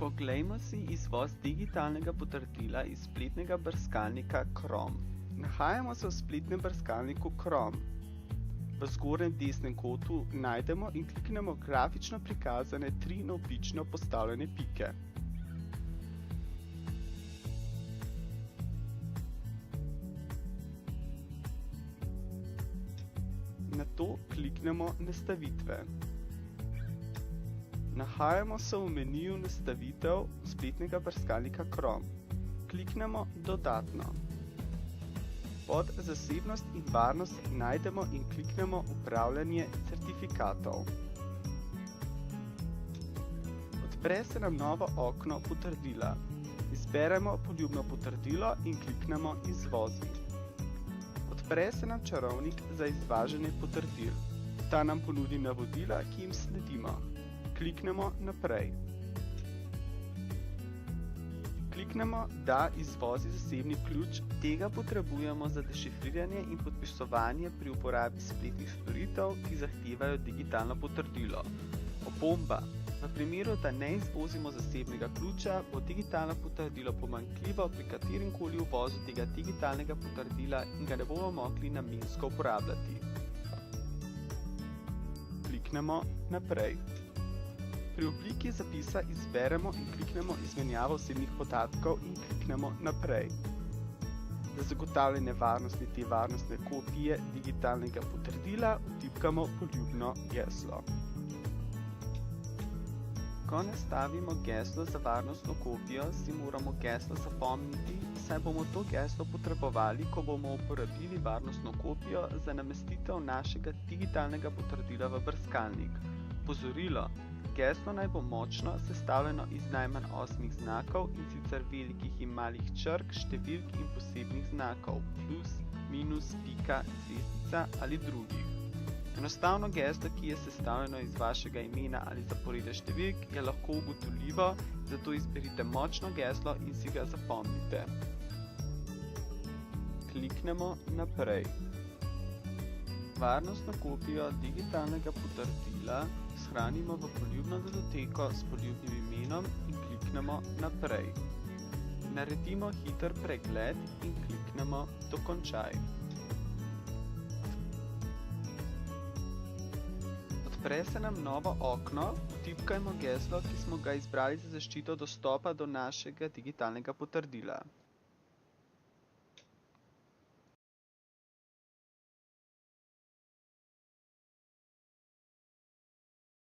Poglejmo si izvoz digitalnega potrdila iz spletnega brskalnika Chrome. Nahajamo se v spletnem brskalniku Chrome. V zgornjem desnem kotu najdemo in kliknemo grafično prikazane 3 navpično postavljene pike. Nato kliknemo Nastavitve. Nahajamo se v meniju Nastavitev spletnega brskalnika Chrome. Kliknemo Dodatno. Pod Zasebnost in varnost najdemo in kliknemo Upravljanje certifikatov. Odpre se nam novo okno potrdila. Izberemo poljubno potrdilo in kliknemo Izvozi. Odpre se nam čarovnik za izvažanje potrdil. Ta nam ponudi navodila, ki jim sledimo. Kliknemo Naprej. Kliknemo Da izvozi zasebni ključ, tega potrebujemo za dešifriranje in podpisovanje pri uporabi spletnih storitev, ki zahtevajo digitalno potrdilo. Opomba: v primeru, da ne izvozimo zasebnega ključa, bo digitalno potrdilo pomanjkljivo pri kateremkoli uvozu tega digitalnega potrdila in ga ne bomo mogli namensko uporabljati. Kliknemo Naprej. Pri obliki zapisa izberemo in kliknemo Izmenjava osebnih podatkov in kliknemo Naprej. Za zagotavljanje varnosti te varnostne kopije digitalnega potrdila vtipkamo poljubno geslo. Ko nastavimo geslo za varnostno kopijo, si moramo geslo zapomniti, saj bomo to geslo potrebovali, ko bomo uporabili varnostno kopijo za namestitev našega digitalnega potrdila v brskalnik. Opozorilo: geslo naj bo močno sestavljeno iz najmanj 8 znakov, in sicer velikih in malih črk, številk in posebnih znakov, plus, minus, pika, zvezdica ali drugih. Enostavno geslo, ki je sestavljeno iz vašega imena ali zaporeda številk, je lahko ugotovljivo, zato izberite močno geslo in si ga zapomnite. Kliknemo Naprej. Varnostno kopijo digitalnega potrdila shranimo v poljubno datoteko s poljubnim imenom in kliknemo Naprej. Naredimo hiter pregled in kliknemo Dokončaj. Odpre se nam novo okno, vtipkajmo geslo, ki smo ga izbrali za zaščito dostopa do našega digitalnega potrdila.